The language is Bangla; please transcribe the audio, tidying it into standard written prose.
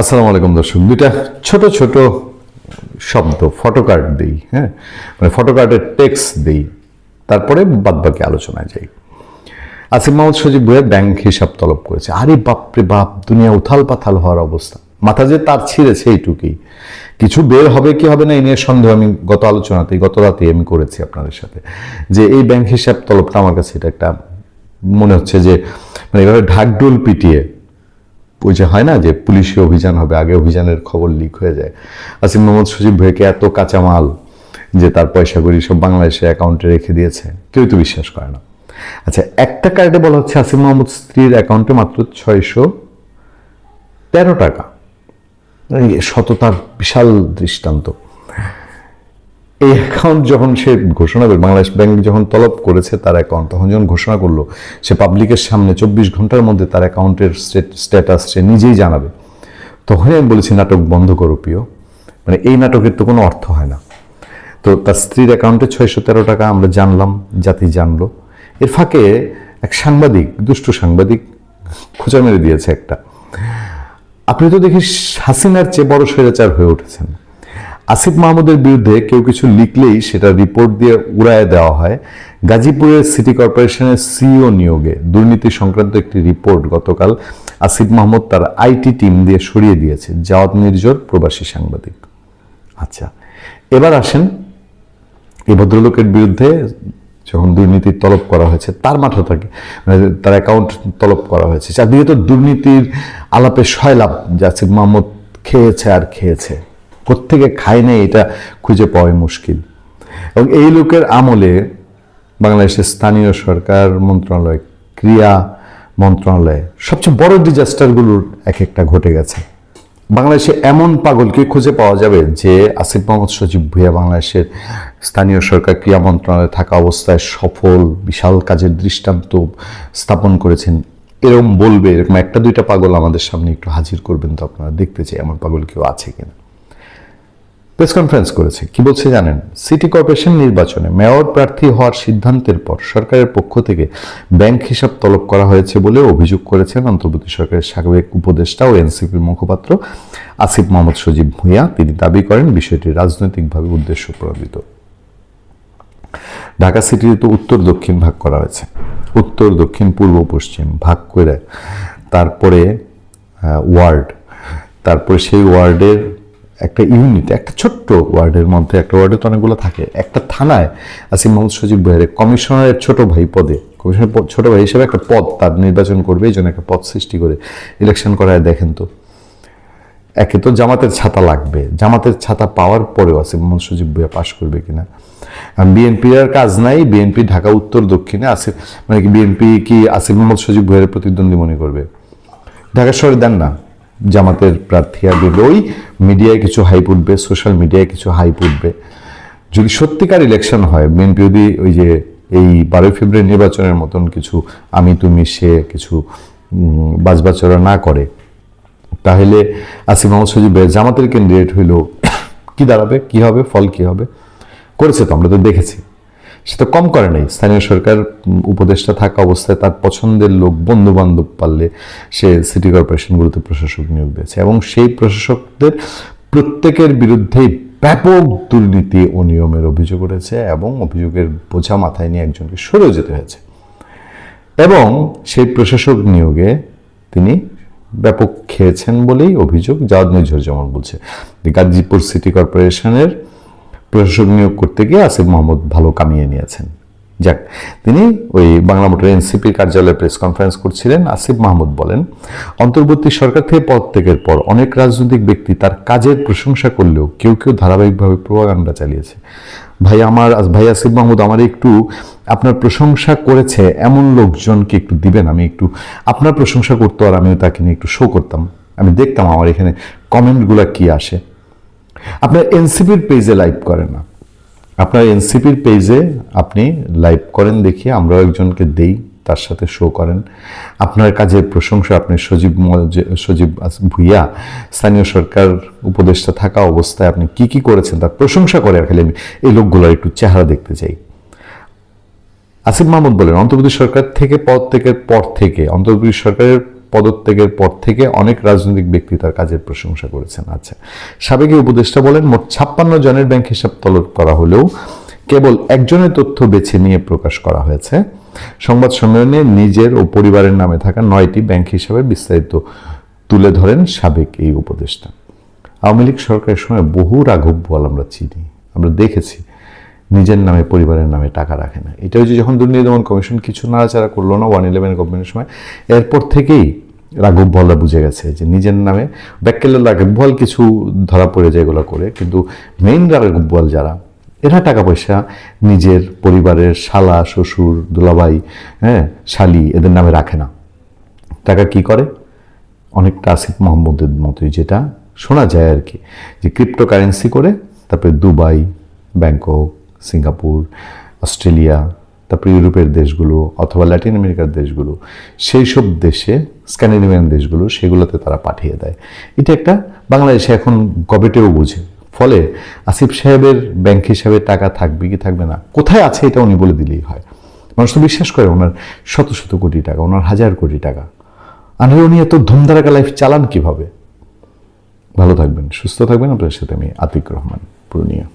আসসালামু আলাইকুম দর্শক, দুইটা ছোট ছোট শব্দ ফটোকার্ড দিই, হ্যাঁ, মানে ফটোকার্ডের টেক্সট দিই, তারপরে বাদবাকি আলোচনায় যাই। আসিফ মাহমুদ সজীব ভুঁইয়া ব্যাংক হিসাব তলব করেছে। আরে বাপরে বাপ, দুনিয়া উথাল পাথাল হওয়ার অবস্থা, মাথা যে তার ছিঁড়েছে এইটুকুই। কিছু বের হবে কি হবে না এই নিয়ে সন্দেহ আমি গত রাতেই আমি করেছি আপনাদের সাথে, যে এই ব্যাংক হিসাব তলবটা আমার কাছে এটা একটা মনে হচ্ছে যে মানে এভাবে ঢাকঢোল পিটিয়ে ওই যে হয় না যে পুলিশি অভিযান হবে, আগে অভিযানের খবর লিক হয়ে যায়। আসিফ মাহমুদ সজীব ভুঁইয়াকে এত কাঁচামাল যে তার পয়সা করি সব বাংলাদেশের অ্যাকাউন্টে রেখে দিয়েছে, কেউ তো বিশ্বাস করে না। আচ্ছা, একটা কার্ডে বলা হচ্ছে আসিফ মাহমুদ স্ত্রীর অ্যাকাউন্টে মাত্র 613 টাকা। সততার বিশাল দৃষ্টান্ত। এই অ্যাকাউন্ট যখন সে ঘোষণা করে, বাংলাদেশ ব্যাংক যখন তলব করেছে তার অ্যাকাউন্ট, তখন যখন ঘোষণা করলো সে পাবলিকের সামনে 24 ঘন্টার মধ্যে তার অ্যাকাউন্টের স্ট্যাটাস সে নিজেই জানাবে, তখনই আমি বলেছি নাটক বন্ধ করো প্রিয়, মানে এই নাটকের তো কোনো অর্থ হয় না। তো তার স্ত্রীর অ্যাকাউন্টে 613 টাকা আমরা জানলাম, জাতি জানলো। এর ফাঁকে এক সাংবাদিক, দুষ্টু সাংবাদিক খোঁচা মেরে দিয়েছে একটা, আপনি তো দেখি হাসিনার চেয়ে বড় স্বৈরাচার হয়ে উঠেছেন। আসিফ মাহমুদের বিরুদ্ধে কেউ কিছু লিখলেই সেটা রিপোর্ট দিয়ে উড়ায় দেওয়া হয়। গাজীপুরের সিটি কর্পোরেশনের সিইও নিয়োগে দুর্নীতি সংক্রান্ত একটি রিপোর্ট গতকাল আসিফ মাহমুদ তার আইটি টিম দিয়ে সরিয়ে দিয়েছে জাওয়াদ নির্ঝর, প্রবাসী সাংবাদিক। আচ্ছা, এবার আসেন এই ভদ্রলোকের বিরুদ্ধে যখন দুর্নীতির তলব করা হয়েছে তার মাথা থাকে, মানে তার অ্যাকাউন্ট তলব করা হয়েছে, চারদিকে তো দুর্নীতির আলাপে সয়লাভ, যে আসিফ মাহমুদ খেয়েছে আর খেয়েছে, কোত্থেকে খায় নেই এটা খুঁজে পাওয়াই মুশকিল। এবং এই লোকের আমলে বাংলাদেশের স্থানীয় সরকার মন্ত্রণালয়, ক্রীড়া মন্ত্রণালয়, সবচেয়ে বড় ডিজাস্টারগুলোর এক একটা ঘটে গেছে। বাংলাদেশে এমন পাগলকে খুঁজে পাওয়া যাবে যে আসিফ মাহমুদ সজীব ভুঁইয়া বাংলাদেশের স্থানীয় সরকার ক্রীড়া মন্ত্রণালয়ে থাকা অবস্থায় সফল বিশাল কাজের দৃষ্টান্ত স্থাপন করেছেন, এরকম বলবে, এরকম একটা দুইটা পাগল আমাদের সামনে একটু হাজির করবেন তো আপনারা দেখতে চাই এমন পাগল কেউ আছে কিনা। প্রেস কনফারেন্স করেছে, কি বলছে জানেন? সিটি কর্পোরেশন নির্বাচনে মেয়র প্রার্থী হওয়ার সিদ্ধান্তের পর সরকারের পক্ষ থেকে ব্যাংক হিসাব তলব করা হয়েছে বলে অভিযোগ করেছেন অন্তর্বর্তী সরকারের সাবেক উপদেষ্টা ও এনসিপির মুখপাত্র আসিফ মাহমুদ সজীব ভুঁইয়া। তিনি দাবি করেন বিষয়টি রাজনৈতিকভাবে উদ্দেশ্য প্রণোদিত। ঢাকা সিটির তো উত্তর দক্ষিণ ভাগ করা হয়েছে, উত্তর দক্ষিণ পূর্ব পশ্চিম ভাগ করে তারপরে ওয়ার্ড, তারপরে সেই ওয়ার্ডের একটা ইউনিট, একটা ছোট্ট ওয়ার্ডের মধ্যে, একটা ওয়ার্ডে তো অনেকগুলো থাকে, একটা থানায় আসিফ মাহমুদ সজীব ভুঁইয়ার কমিশনারের ছোট ভাই পদে, কমিশনের ছোট ভাই হিসেবে একটা পদ তার নির্বাচন করবে, এই জন্য একটা পদ সৃষ্টি করে ইলেকশন করায়। দেখেন তো, একে তো জামাতের ছাতা লাগবে, জামাতের ছাতা পাওয়ার পরেও আসিফ মাহমুদ সজীব ভুঁইয়া পাশ করবে কিনা। বিএনপির আর কাজ নাই, বিএনপি ঢাকা উত্তর দক্ষিণে আসিফ, মানে কি বিএনপি কি আসিফ মাহমুদ সজীব ভুঁইয়ার প্রতিদ্বন্দ্বী মনে করবে? ঢাকা শহরে দেন না জামাতের প্রার্থী আর দেবে, ওই মিডিয়ায় কিছু হাইপ উঠবে, সোশ্যাল মিডিয়ায় কিছু হাইপ উঠবে। যদি সত্যিকার ইলেকশন হয়, বিএনপি যদি ওই যে এই 12 ফেব্রুয়ারি নির্বাচনের মতন কিছু আমি তুমি সে কিছু বাজবাচরা না করে, তাহলে আসিফ মাহমুদ সজীব জামাতের ক্যান্ডিডেট হইলেও কি দাঁড়াবে, কি হবে, ফল কি হবে? করেছে তো, আমরা তো দেখেছি। সে তো কম করে নাই, স্থানীয় সরকার উপদেষ্টা থাকা অবস্থায় তার পছন্দের লোক, বন্ধু বান্ধব পারলে সে সিটি কর্পোরেশনগুলোতে প্রশাসক নিয়োগ দিয়েছে, এবং সেই প্রশাসকদের প্রত্যেকের বিরুদ্ধেই ব্যাপক দুর্নীতি ও নিয়মের অভিযোগ উঠেছে, এবং অভিযোগের বোঝা মাথায় নিয়ে একজনকে সরেও যেতে হয়েছে। এবং সেই প্রশাসক নিয়োগে তিনি ব্যাপক খেয়েছেন বলেই অভিযোগ জাওয়াদ নির্ঝর যেমন বলছে। গাজীপুর সিটি কর্পোরেশনের প্রশাসক নিয়োগ করতে গিয়ে আসিফ মাহমুদ ভালো কামিয়ে নিয়েছেন। যাক, তিনি ওই বাংলা মোটর এনসিপির কার্যালয়ে প্রেস কনফারেন্স করছিলেন। আসিফ মাহমুদ বলেন, অন্তর্বর্তী সরকার থেকে পদত্যাগের পর অনেক রাজনৈতিক ব্যক্তি তার কাজের প্রশংসা করলেও কেউ কেউ ধারাবাহিকভাবে প্রোপাগান্ডা চালিয়েছে। ভাই আসিফ মাহমুদ, আমার একটু আপনার প্রশংসা করেছে এমন লোকজনকে একটু দিবেন, আমি একটু আপনার প্রশংসা করতো আর আমিও তাকে নিয়ে একটু শো করতাম, আমি দেখতাম আমার এখানে কমেন্টগুলো কি আসে। আপনার এনসিপির পেজে লাইভ করেন না, আপনার এনসিপির পেজে আপনি লাইভ করেন দেখিয়ে আমরাও একজনকে দেই, তার সাথে শো করেন আপনার কাজের প্রশংসা। আপনি সজীব ভুঁইয়া স্থানীয় সরকার উপদেষ্টা থাকা অবস্থায় আপনি কি কি করেছেন তার প্রশংসা করে, আর খালি আমি এই লোকগুলোর একটু চেহারা দেখতে চাই। আসিফ মাহমুদ বলেন, অন্তর্বর্তী সরকার থেকে পদত্যাগের পর থেকে অন্তর্বর্তী সরকারের পদত্যাগের পর থেকে অনেক রাজনৈতিক ব্যক্তি তার কাজের প্রশংসা করেছেন। আচ্ছা, সাবেক এই উপদেষ্টা বলেন, মোট 56 জনের ব্যাংক হিসাব তলব করা হলেও কেবল একজনের তথ্য বেছে নিয়ে প্রকাশ করা হয়েছে। সংবাদ সম্মেলনে নিজের ও পরিবারের নামে থাকা 9টি ব্যাংক হিসাবে বিস্তারিত তুলে ধরেন সাবেক এই উপদেষ্টা। আওয়ামী লীগ সরকারের সময় বহু রাঘব বোয়াল আমরা চিনি, আমরা দেখেছি নিজের নামে পরিবারের নামে টাকা রাখে না। এটা হচ্ছে যখন দুর্নীতি দমন কমিশন কিছু নাড়াচাড়া করলো না 111 গভর্নমেন্টের সময়, এরপর থেকেই রাঘব বোয়ালরা বুঝে গেছে যে নিজের নামে ব্যাককেলের রাঘব বোয়াল কিছু ধরা পড়ে যায় এগুলো করে, কিন্তু মেইন রাঘব বোয়াল যারা, এরা টাকা পয়সা নিজের পরিবারের শালা, শ্বশুর, দুলাভাই, শালি এদের নামে রাখে না। টাকা কি করে? অনেকটা আসিফ মাহমুদের মতোই যেটা শোনা যায় আর কি, যে ক্রিপ্টোকারেন্সি করে তারপরে দুবাই, ব্যাংকক, সিঙ্গাপুর, অস্ট্রেলিয়া, তারপরে ইউরোপের দেশগুলো অথবা ল্যাটিন আমেরিকার দেশগুলো, সেই সব দেশে, স্ক্যান্ডিনেভিয়ান দেশগুলো, সেগুলোতে তারা পাঠিয়ে দেয়। এটা একটা বাংলাদেশে এখন গবেটেও বুঝে। ফলে আসিফ সাহেবের ব্যাংক হিসাবে টাকা থাকবে কি থাকবে না, কোথায় আছে এটা উনি বলে দিলেই হয়। মানুষ তো বিশ্বাস করে ওনার শত শত কোটি টাকা, ওনার হাজার কোটি টাকা। আর উনি এত ধুমধারাকা লাইফ চালান কিভাবে? ভালো থাকবেন, সুস্থ থাকবেন। আপনাদের সাথে আমি আতিক রহমান, পূর্ণিয়া।